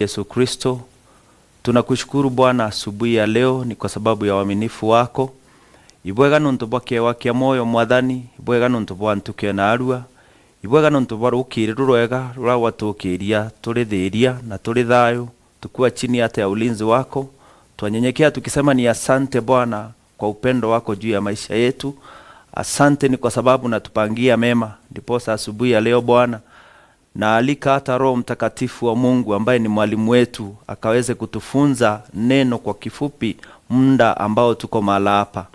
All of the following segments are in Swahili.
Yesu Kristo, tunakushukuru Bwana asubuhi ya leo ni kwa sababu ya uaminifu wako. Ibwega nuntu bwa kia moyo mwathani, ibwega nuntu bwa ntuke na arua, ibwega nuntu bwa rukiri rurwega ruragwatukiria turithiria na turi thayo, tukua chini hata ya ulinzi wako. Twanyenyekea tukisema ni asante Bwana kwa upendo wako juu ya maisha yetu. Asante ni kwa sababu natupangia mema. Ndiposa asubuhi ya leo Bwana, na alika hata Roho Mtakatifu wa Mungu ambaye ni mwalimu wetu akaweze kutufunza neno kwa kifupi muda ambao tuko mahali hapa.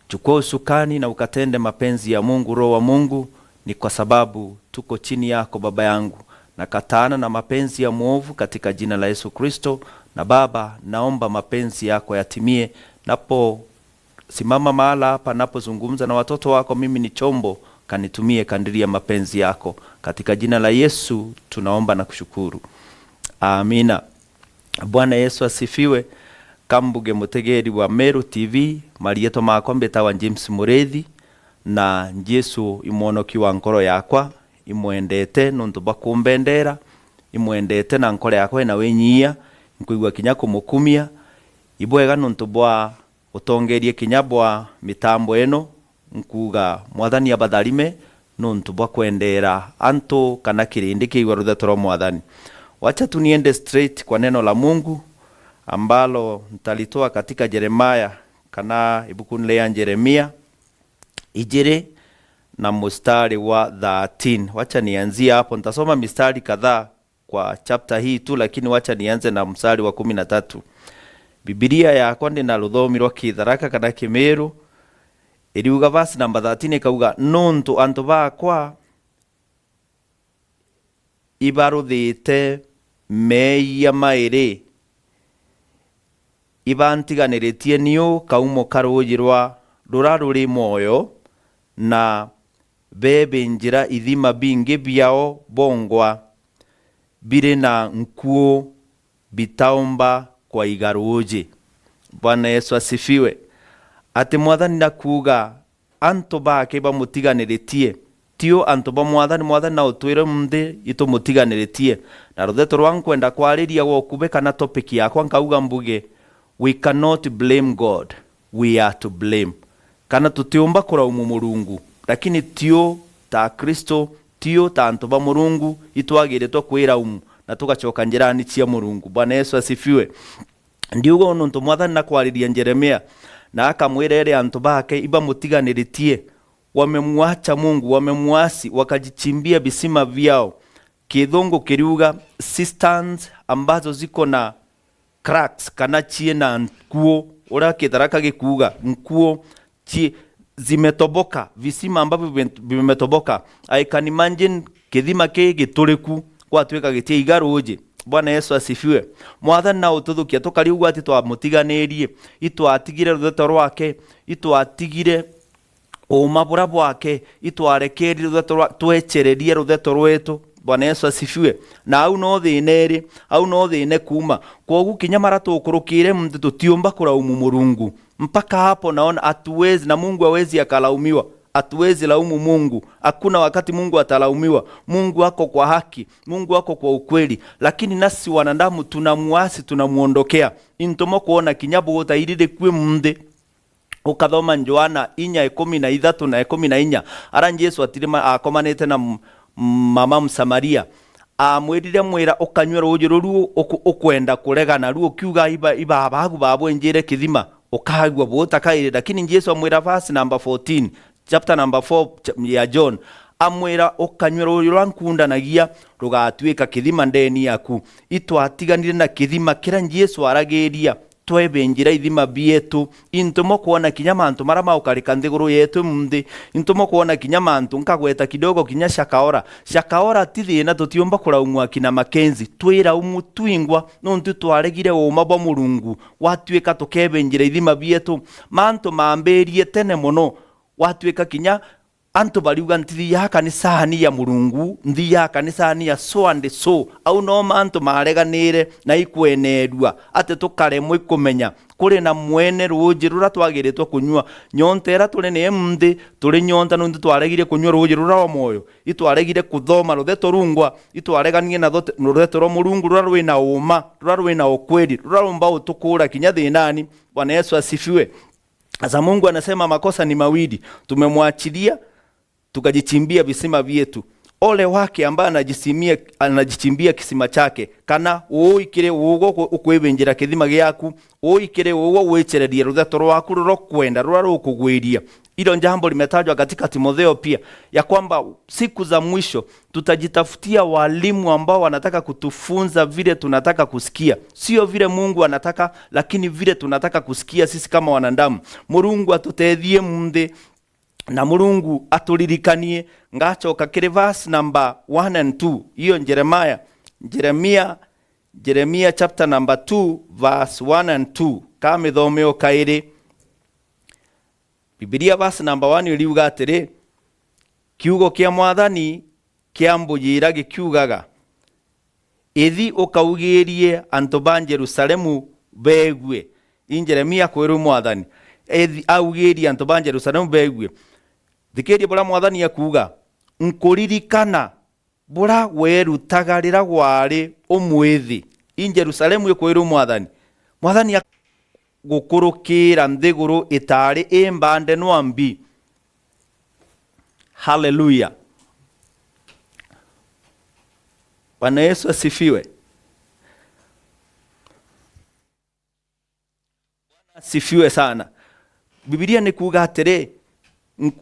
Chukua usukani na ukatende mapenzi ya Mungu. Roho wa Mungu, ni kwa sababu tuko chini yako Baba yangu, na katana na mapenzi ya muovu katika jina la Yesu Kristo. Na Baba, naomba mapenzi yako yatimie. Napo simama mahali hapa, napozungumza na watoto wako, mimi ni chombo, kanitumie kandiri ya mapenzi yako. Katika jina la Yesu tunaomba na kushukuru. Amina. Bwana Yesu asifiwe. Kambuge mutegeri wa Meru TV, marieto makombe tawa James Murethi, na Yesu imonoki wa nkoro yakwa, imwendete nuntu bakumbendera, imwendete na nkoro yakwa na wenyia, nkuigwa kinya kumukumia, ibwega nuntu bwa utongerie kinya bwa mitambo eno, nkuga mwathani abadharime nuntu bwa kwendera anto kana kirindi kiigwa ruthetho rwa mwathani. Wacha tuniende straight kwa neno la Mungu ambalo nitalitoa katika Jeremia kana ibukuni ya Jeremia ijere na mstari wa 13. Wacha nianzie hapo, nitasoma mistari kadhaa kwa chapter hii tu, lakini wacha nianze na mstari wa 13. Biblia yako ndi na ruthomirwa kitharaka kana Kimeru. Iriuga verse number 13 ikauga, nuntu antu bakwa ibaruthite meia mairi, ibantiganiretie niu kaumo karujirwa ruraruri moyo, na bebe njira ithima bingi biao bongwa, bire na nkuo bitaomba kwa igaruji. Bwana Yesu asifiwe. Ati mwathani na kuga anto bake bamutiganiretie, tio anto ba mwathani na utwire mnde ito mutiganiretie. Na ruthetho rwa kwenda kwariria gokubeka na topic yakwa nkauga mbuge, we cannot blame God, we are to blame. Kana tutiomba kuraumu Murungu, lakini tio ta Kristo, tio ta anto ba Murungu itwagiretwo kwiraumu na tugacoka njirani cia Murungu. Bwana Yesu asifiwe. Ndiugo nuntu mwathani na kwariria Jeremia, na akamwirere antu bake iba mutiganiretie, wamemwacha Mungu, wamemuasi, wakajichimbia bisima vyao. Kithungu kiriuga cisterns ambazo ziko na cracks kana chie na nkuo, ora kitharaka gikuga nkuo zimetoboka, visima ambavyo vimetoboka. I can imagine kithima gituriku gwatwika gitie igaruji. Bwana Yesu asifiwe. Mwathani na ututhukia tukariugwa ati twamutiganirie, itwatigire ruthetho rwake, itwatigire umabura bwake, itwarekerie ruthetho rwa twechererie ruthetho rwetu. Bwana Yesu asifiwe. Na au no thineri, au no thine kuma kogu kinyamara tukurukire mtu tutiomba kuraumu Murungu. Mpaka hapo naona atuwezi, na Mungu hawezi akalaumiwa. Atuwezi laumu Mungu. Hakuna wakati Mungu atalaumiwa. Mungu wako kwa haki, Mungu wako kwa ukweli. Lakini nasi wanadamu tunamuasi, tunamuondokea. Intomo kuona kinyabu utairire kwe mnde. Ukathoma Yohana 4:13 na 14. Arangi Yesu atirima akomanete na mama Msamaria. Amwirire mwira ukanywera ujuru ukwenda kuregana ruo kiuga iba abagu babwe njire kithima ukagwa bota kaire. Lakini Yesu amwira verse number 14, chapter number 4 ya John, amwira ukanywera ujuru rankundanagia rugatwika kithima ndeni yaku. Itwatiganire na kithima kira Yesu arageria twebenjira ithima bietu. Intumo kuona kinyama antu marama ukarika nthiguru yetu mndi. Intumo kuona kinyama antu nkagweta kidogo kinya shakaora tithina tutiomba kuraumwa kina Makenzi twira umutwingwa nuntu twaregire uma bwa Murungu, watwika tukebenjira ithima bietu. Mantu mamberie tene muno, watwika kinya antu baliuga nti ya kanisa ni ya Mulungu, nthi ya kanisa ni ya so and so, au no mantu mareganire na ikwenedua ate tukaremwe kumenya kuri na mwene ruji rura twagiritwo kunywa nyontera turi ni mthi turi nyonta nundu twaregire kunywa ruji rura wa moyo, itwaregire kuthoma rutheto rungwa, itwareganie na rutheto ro Mulungu rura rwina uma, rura rwina ukweli, rura rumba utukura kinya thinani. Bwana Yesu asifiwe. Sasa Mungu anasema makosa ni mawili, tumemwachilia tukajichimbia visima vyetu. Ole wake ambaye anajichimbia kisima chake, kana uikire ugo ukwebenjera kithima giaku, uikire ugo wechereria rutheto rwaku rurokwenda rura rukugwiria. Hilo jambo limetajwa katika Timotheo pia, ya kwamba siku za mwisho tutajitafutia walimu ambao wanataka kutufunza vile tunataka kusikia, sio vile Mungu anataka, lakini vile tunataka kusikia sisi kama wanadamu. Mulungu atuteithie mumthi na Mulungu aturirikanie. Ngachoka kiri verse number 1 and 2, hiyo Jeremia chapter number 2 verse 1 and 2, kama ithomeo kairi. Biblia verse number 1 iliuga atiri, kiugo kia Mwathani kiambujira gikiugaga, ithi ukaugirie antu ba Jerusalemu begwe. In Jeremia kwiru Mwathani ithi augirie antu ba Jerusalemu begwe, thikiria bura Mwathani akuga, nkuririkana bura werutagarira gwari umwithi. In Jerusalemu ikwiru Mwathani gukurukira nthiguru itari imbande nwambi. Hallelujah. Bwana Yesu asifiwe. Asifiwe sana. Biblia ni kuga atiri,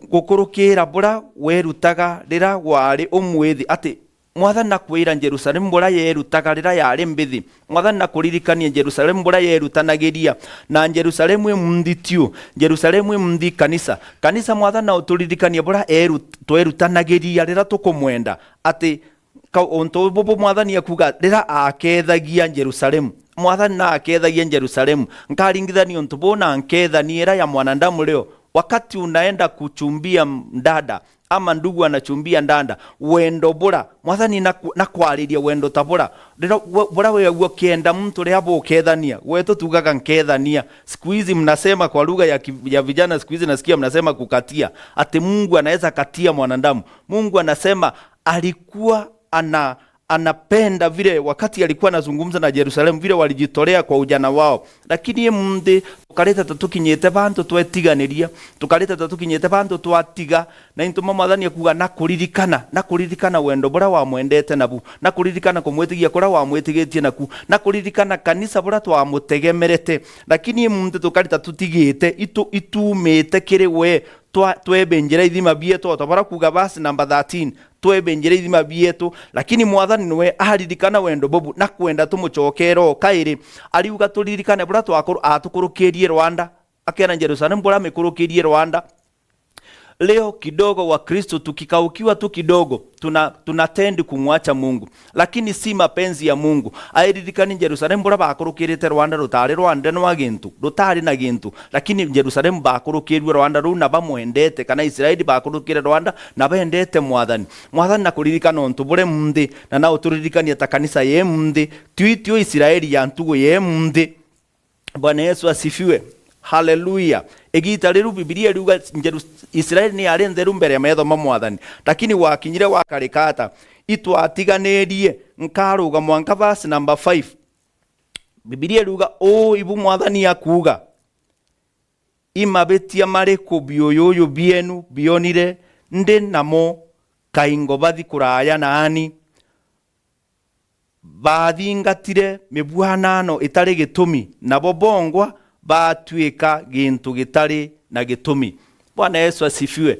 gukurukira bura werutagarira gwari umwithi. Ati Mwathani nakwira Jerusalemu bura yerutagarira yari mbithi. Mwathani nakuririkania Jerusalemu bura yerutanagiria, na Jerusalemu munditio, Jerusalemu mundi kanisa Mwathani na uturirikania bura twerutanagiria rira tukumwenda. Ati onto bobo Mwathani akuga rira akethagia Jerusalemu, Mwathani na akethagia Jerusalemu. Nkaringithania onto bona nkethania era ya mwanadamu leo, wakati unaenda kuchumbia mdada ama ndugu anachumbia ndanda, wendo bura Mwathani na kwariria wendo tabura bura wewe kienda mtu rehabo ukethania, wetu tugaga nkethania. Siku hizi mnasema kwa lugha ya vijana, siku hizi nasikia mnasema kukatia. Ati Mungu anaweza katia mwanadamu. Mungu anasema alikuwa anapenda vile wakati alikuwa anazungumza na Jerusalemu vile walijitolea kwa ujana wao, lakini ye mndi tukareta tukinyete bantu twetiganiria, tukareta tukinyete bantu twatiga, na intuma Mwathani akuga nakuririkana wendo bura wa mwendete nabu, nakuririkana kumwetigia kura wa mwetigetie naku, nakuririkana kanisa bura twamutegemerete, lakini ye mndi tukareta tutigite itumete kiri we twebenjera ithima bietu. Tabara kuga verse number 13, twebenjera ithima bietu, lakini Mwathani niwe aririkana wendo bobu na kwenda tumuchokero kairi. Aliuga turirikane bura twakuru atukurukirie Rwanda, akera Jerusalemu bura mekurukirie Rwanda. Leo kidogo wa Kristo tukikaukiwa tu kidogo tunatendi kumwacha Mungu, lakini si mapenzi ya Mungu. Airirikani Jerusalemu bura bakurukirite Rwanda rutari Rwanda no agentu rutari na gintu, lakini Jerusalemu bakurukirwe Rwanda runa bamwendete, kana Israeli bakurukire Rwanda na bendete Mwathani na kuririkana ontu bure mndi na uturirikani ata kanisa ye mndi twitio Israeli yantugo ye mndi. Bwana Yesu asifiwe. Hallelujah. Egita riru Biblia riuga Israeli ni ari ntheru mbere ya metho Mwathani, lakini wakinyire wakarikata itwatiganirie nkaruga mwanka verse number 5. Biblia riuga ibu Mwathani akuga, imabetia mariko bioyoyo bienu bionire ndi namo kaingo bathi kuraya nani bathingatire mibuanano itari gitumi nabo bongwa batuika gintu gitari na gitumi. Bwana Yesu asifiwe.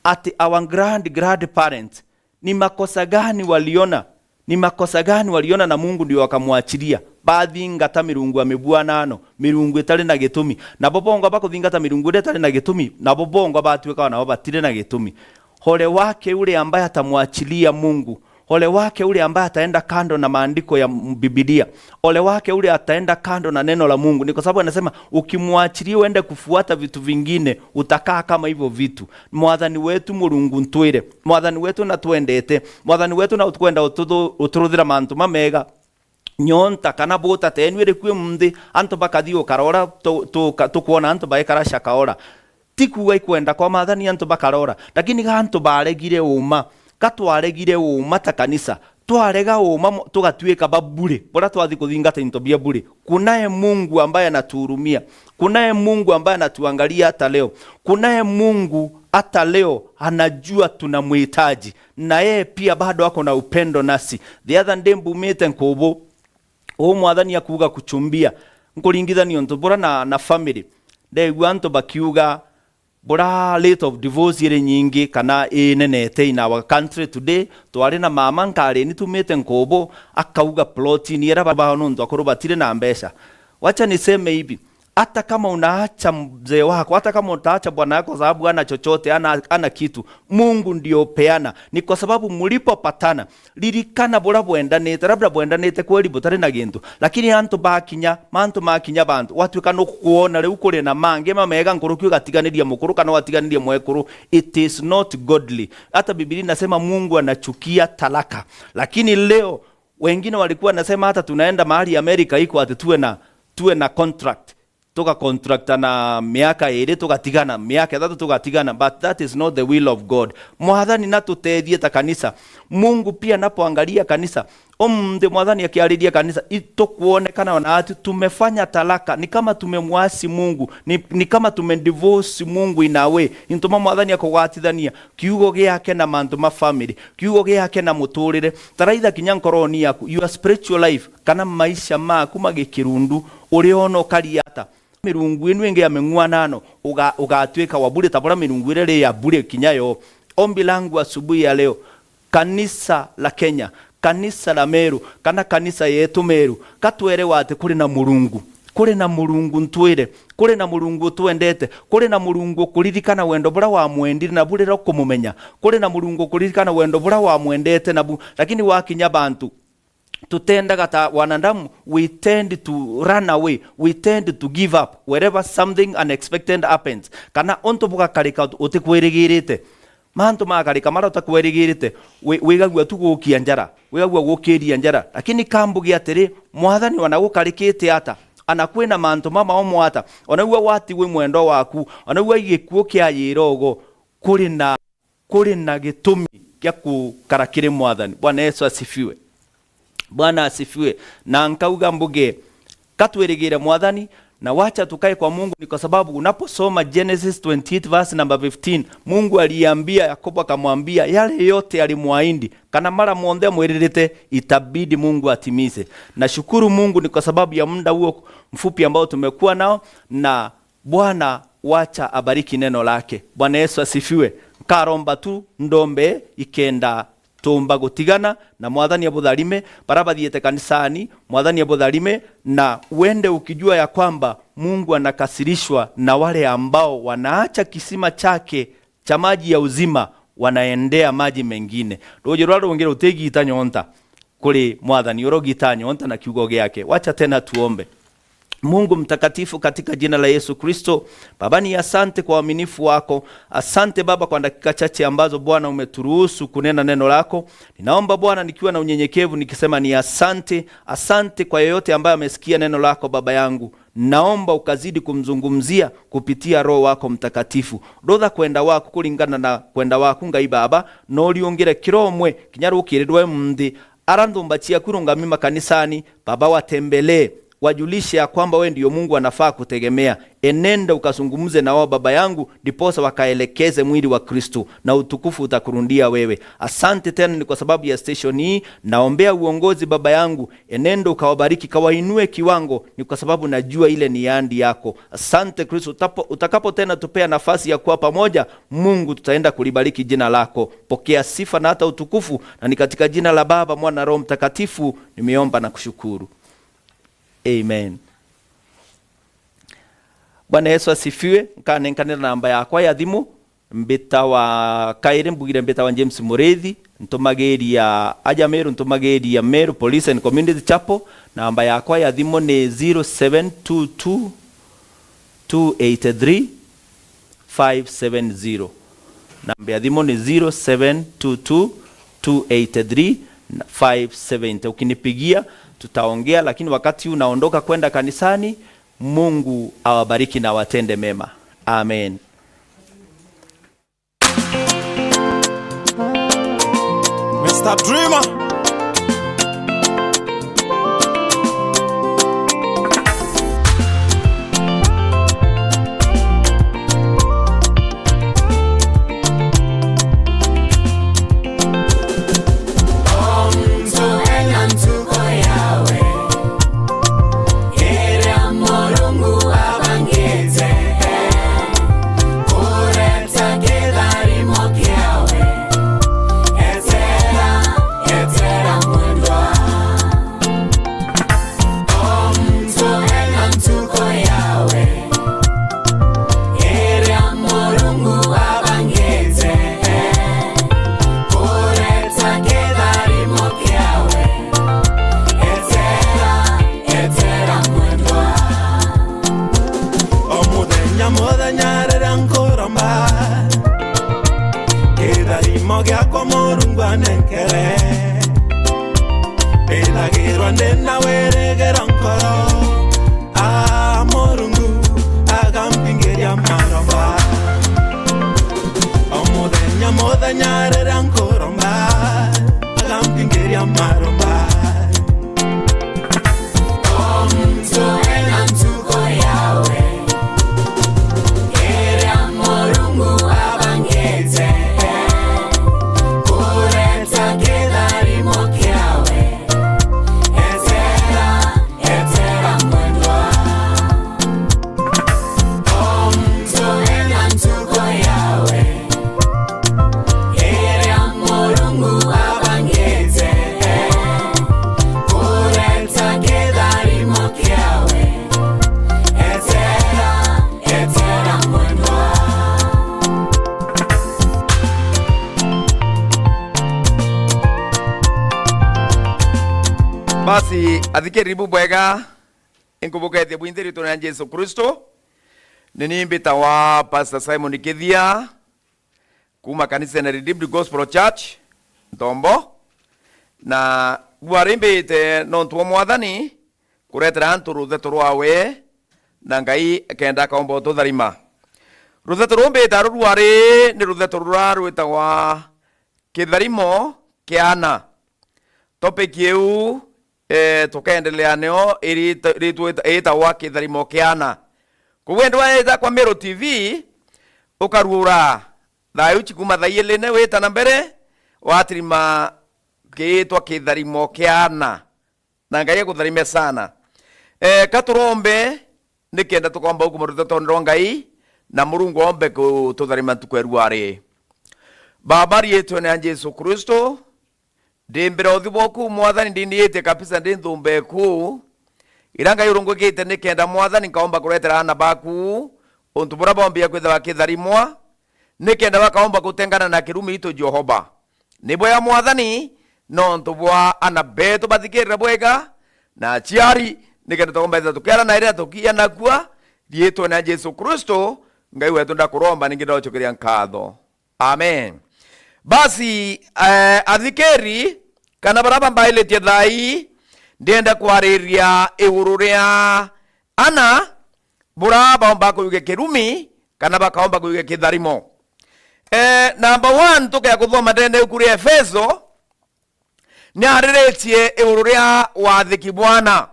Ati our grandparents ni makosa gani waliona? Ni makosa gani waliona na Mungu ndio wakamwachilia? Bathingata mirungu amebuanano, mirungu itari na gitumi. Na bobongo bakuthingata mirungu itari na gitumi, na bobongo batuika wana batire na gitumi. Hole wake ule ambaye atamwachilia Mungu, Ole wake ule ambaye ataenda kando na maandiko ya Biblia. Ole wake ule ataenda kando na neno la Mungu. Ni kwa sababu anasema ukimwachilia uende kufuata vitu vingine, utakaa kama hivyo vitu. Mwathani wetu Mulungu ntwire, mwathani wetu na tuendete, mwathani wetu na twenda uturuthira mantu mamega nyonta kana bota tenwire kwe mndi anto bakathio karora tukuona anto baikara shakaora tikuwa ikwenda kwa mathani anto bakarora, lakini ganto baregire uma katwaregire uma ta kanisa twarega uma tugatuika babure bora twathi kuthingata into bia bure. Kunaye Mungu ambaye anatuhurumia, kunaye Mungu ambaye anatuangalia hata leo, kunaye Mungu hata leo anajua tunamhitaji, na yeye pia bado ako na upendo nasi. The other day mbumite nkobo mwathani akuga kuchumbia nkuringithania ntu bora na family ndeigua antu bakiuga bora rate of divorce ire nyingi kana inenete in our country today. Twari na mama nkare ni tumite nkobo akauga plot ni era baba nundu akoro batire na mbesha. Wacha niseme hivi, hata kama unaacha mzee wako, hata kama utaacha bwana yako sababu ana chochote, ana kitu, Mungu ndio peana. Ni kwa sababu mlipopatana lirikana bora bwendanete, labda bwendanete kweli butari na gintu, lakini antu bakinya mantu makinya bantu watu kano kuona le ukore na mange mamega nkurukiyo gatiganiria mukuru kana watiganiria mwekuru. It is not godly. Hata Biblia inasema Mungu anachukia talaka, lakini leo wengine walikuwa nasema hata tunaenda mahali Amerika iko ati tuwe na contract, toka contracta na miaka ere tugatigana, miaka 3 tugatigana, but that is not the will of God. Mwathani natutethie ta kanisa. Mungu pia napoangalia kanisa, omde mwathani akiariria kanisa itokuonekana na ati tumefanya talaka, ni kama tumemwasi Mungu, ni kama tumedivorce Mungu in a way. Intuma mwathani akogwatithania kiugo giake na mantu ma family, kiugo giake na muturire taraitha kinyankoroni yaku, your spiritual life kana maisha maku magikirundu uriono kariata mirungu inu inge ya meng'wanano ugatweka wabure tabora mirungu ile ya bure kinyayo. Ombi langu asubuhi ya leo, kanisa la Kenya, kanisa la Meru, kana kanisa yetu Meru, katwerewa ati kuri na Mulungu, kuri na Mulungu ntwire, kuri na Mulungu tuendete, kuri na Mulungu kuririkana wendo bura wa mwendire na bure ro kumumenya, kuri na Mulungu kuririkana wendo bura wa mwendete na lakini wakinya bantu tutendaga ta wanadamu, we tend to run away, we tend to give up wherever something unexpected happens. Kana onto buka karika utikwirigirite mantu makarika mara utakwirigirite wigagwa tugukia njara, wigagwa gukiria njara, lakini kambugi atiri mwathani wanagukarikite ata anakwina mantu mama omwata onagwa wati we mwendo waku onagwa igikuo kia yirogo kuri na gitumi kya kukarakire mwathani. Bwana Yesu asifiwe. Bwana asifiwe. Na nkauga mbuge katwirigire mwathani na wacha tukae kwa Mungu. Ni kwa sababu unaposoma Genesis 28 verse number 15, Mungu aliambia Yakobo, akamwambia yale yote alimwaahidi kana mara mwonde mwiririte itabidi Mungu atimize. Na shukuru Mungu ni kwa sababu ya muda huo mfupi ambao tumekuwa nao, na Bwana wacha abariki neno lake. Bwana Yesu asifiwe. Karomba tu ndombe ikenda tumba gutigana na mwathani abutharime barabathiete kanisani, mwathani abutharime, na uende ukijua ya kwamba Mungu anakasirishwa na wale ambao wanaacha kisima chake cha maji ya uzima wanaendea maji mengine. Roje rwaro ngero utegita nyonta kuri mwathani urogita nyonta na kiugo gyake. Wacha tena tuombe. Mungu mtakatifu, katika jina la Yesu Kristo, Baba ni asante kwa uaminifu wako. Asante Baba kwa dakika chache ambazo Bwana umeturuhusu kunena neno lako. Ninaomba Bwana nikiwa na unyenyekevu nikisema ni asante. Asante kwa yeyote ambaye amesikia neno lako Baba yangu. Naomba ukazidi kumzungumzia kupitia Roho wako Mtakatifu. Rotha kwenda wako kulingana na kwenda wako ngai Baba, no liongere kiromwe kinyarukirirwe mndi arandumbatia kurungamima kanisani Baba, watembelee, wajulishe ya kwamba wewe ndio Mungu anafaa kutegemea. Enenda ukazungumze na wao Baba yangu, diposa wakaelekeze mwili wa Kristo na utukufu utakurundia wewe. Asante tena ni kwa sababu ya station hii. Naombea uongozi Baba yangu, enenda ukawabariki, kawainue kiwango, ni kwa sababu najua ile ni ahadi yako. Asante Kristo, utakapo tena tupea nafasi ya kuwa pamoja, Mungu tutaenda kulibariki jina lako. Pokea sifa na hata utukufu, na ni katika jina la Baba, Mwana na Roho Mtakatifu nimeomba na kushukuru. Amen. Bwana Yesu asifiwe. Nkanenkanira namba yakwa ya thimu mbita wa Kaire mbugire mbita wa James Mureithi ntumageria aja Meru ntumageria Meru Police and Community Chapel. Namba yakwa ya thimu ni 0722 283 570. Namba ya thimu ni 0722 283 570. Ukinipigia tutaongea, lakini wakati unaondoka kwenda kanisani, Mungu awabariki na watende mema. Amen. Mr. Dreamer. Basi athikiribu bwega inkubuketie bwinthiri tuna Yesu Kristo. Nini mbita wa Pastor Simon Kithia kuma kanisa na Redeemed Gospel Church Ntombo, na gwarimbite nontu mwathani kuretera antu ruthetho rwawe na Ngai kenda kaomba tutharima. Ruthetho rumbita rwari ni ruthetho rwitagwa kitharimo kiana. Topic yeu tukaendelea neo ita wa kitharimo kiana. Kuwendwa eza kwa Meru TV ukarura thayu chikuma thayelene weta na mbere watrima kiitwa kitharimo kiana na Ngai gutharime sana. Katurombe nikenda tukomba huko muruthetho ndo Ngai na Murungu ombe kututharima tukwerwari. Baba yetu ni Yesu Kristo ndimbira uthiboku mwathani ndiniite kabisa ndinthumbe ku iranga yurungu gite nikenda mwathani kaomba kuretera ana baku untu bura bombia kwitha kitharimwa nikenda bakaomba gutengana na kirumi itu Jehova nibo ya mwathani no ntubwa ana beto bathikirira bwega na chiari nikenda tukomba itha tukera na ira tukia nakua rietu na Yesu Kristo Ngai wetu ndakuromba ningindo chokeria nkatho. Amen. Basi athikeri kana baraba mbaile tie thai ndienda kwariria iguru ria ana bura baomba kuyuge kirumi kana bakaomba kuyuge kitharimo. Number 1 tuke kuthoma ndende ukuri Efeso ni ariretie iguru ria wathiki Bwana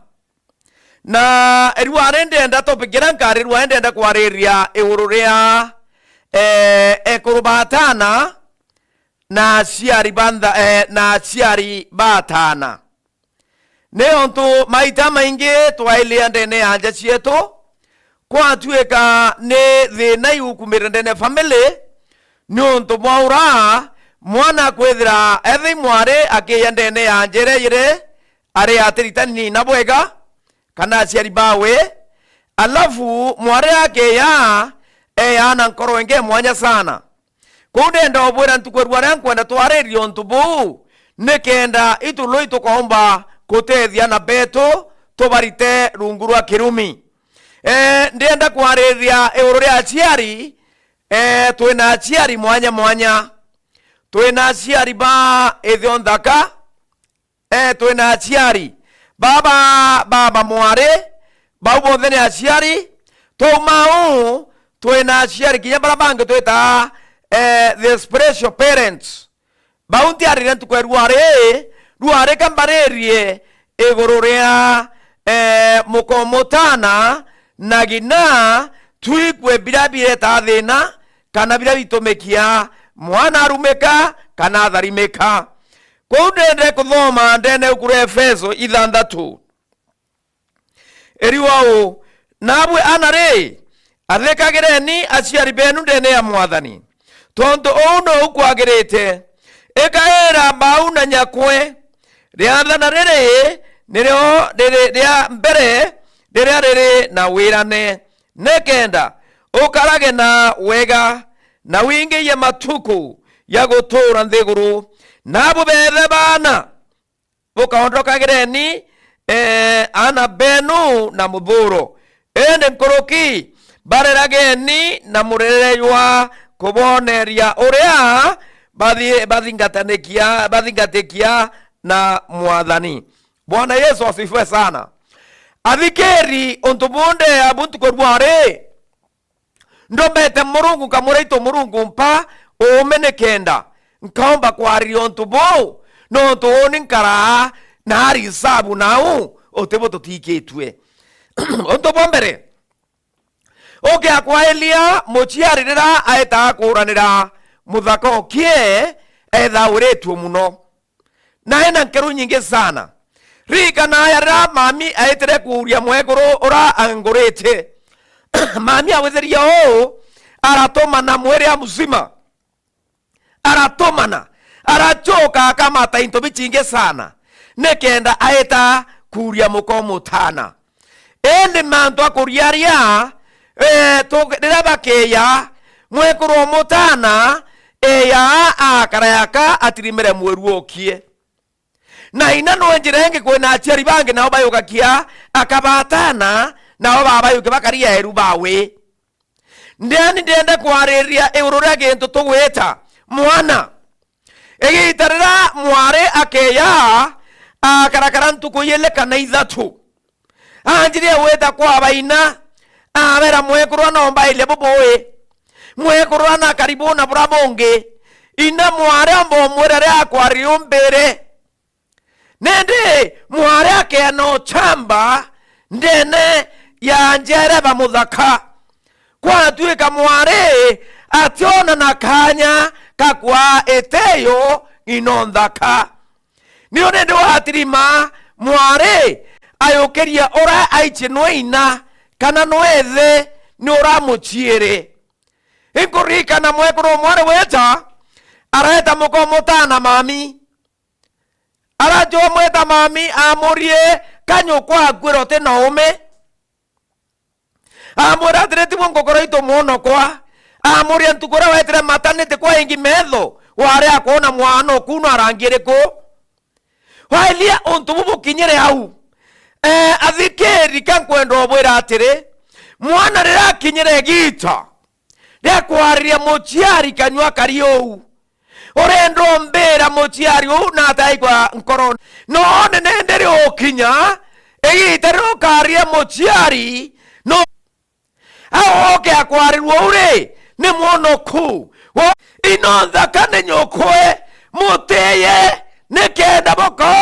na eriwa ndenda topikira nkariwa ndenda kwariria iguru ria ekurubatana na ciari banda na ciari batana neonto maita maingi twailia ndene anja cietu kwa tueka ne thina iukumira ndene family nionto mwaura mwana kwithira ethi mware akiya ndene anja ire ari atiritani na bwega kana ciari bawe alafu mware akiya ana nkoro enge mwanya sana kunde ndo bwera ntukwerwa rankwenda twarerio ntubu nikenda itulo itukomba kutethia na beto tubarite rungu rwa kirumi. Ndienda kwariria iguru ria aciari. Twina aciari mwanya mwanya. Twina aciari ba ithio nthaka. Twina aciari baba mware bau bothe ni aciari. Tomau twina aciari kinya bara bangi twita the special parents. Bau ntiarire ntukwerware kambarerie iguru ria mukomotana na gina twikwe birabire ta thina kana birabitumikia mwana arumeka kana atharimeka. Kou ndende kuthoma ndene ukure Efeso 6 eriwao nabwe anare athekagireni aciari benu ndene ya Mwathani tondu uno ukwagirite ikaira bau na nyakwe riathana riri nirio ria mbere riria riri na wirane nekenda ukarage na wega na wingiye matuku ya gutura nthiguru nabo bethe bana ukaondokagireni ana benu na muthuro ende nkoroki barerageni na murereywa kuboneria uria bathingatikia na Mwathani. Bwana Yesu asifiwe sana. Athikeri untubunde abuntu korware ndomete Murungu kamuraito Murungu mpa umenekenda nkaomba kwariria untubu no tuoni nkara na hari sabu nau otebo tutiketwe untubu mbere oke akwaelia mochiari rira aeta kuranira muthaka okie etha uretwo muno na ena nkeru nyingi sana rika na yara mami aetere kuria mwekuru ora angorete mami awetheria o aratomana mwere ya muzima aratomana arachoka kama tainto bichinge sana nekenda aeta kuria mukomutana ende manto akuriaria to dirabakeya mwekuru mutana eya akarayaka atirimere mweruokie na ina no njirenge kwena aciari bange nao bayugakia akabatana nao babayuke bakaria heru bawe ndende kwariria eurora gento tugweta mwana egitarira mware akeya akarakara ntuku yele kana ithatu anjire weta kwa baina abera mwekuru nomba ile boboe mwekuru na karibu na burabonge ina mware ambo mwerere akwariyo mbere nende mware ake no chamba ndene ya njere ba muthaka kwa tuika mware ationa na kanya kakwa eteyo inonthaka niyo nende watirima mware ayokeria ora aiche noina kana noethe ni ora muchiere inkurika na mwekuru mware weta areta mukomotana mami arajo mweta mami amurie kanyo kwa gwero te naume amura dreti ngokoro ito muno kwa amurie ntukora wetere matanete kwa ingi metho ware akona mwana kuno arangire ko wailia ontubu kinyere au athikeri kankwendo bwira atire mwana rira kinyere gita ria kwariria mochiari kanywa kario orendo mbera mochiari na taigwa nkoro no nendere okinya egitero karia mochiari no aoke akwarirwo ure ni mwonoku ino thaka ni nyokwe muteye nikenda boko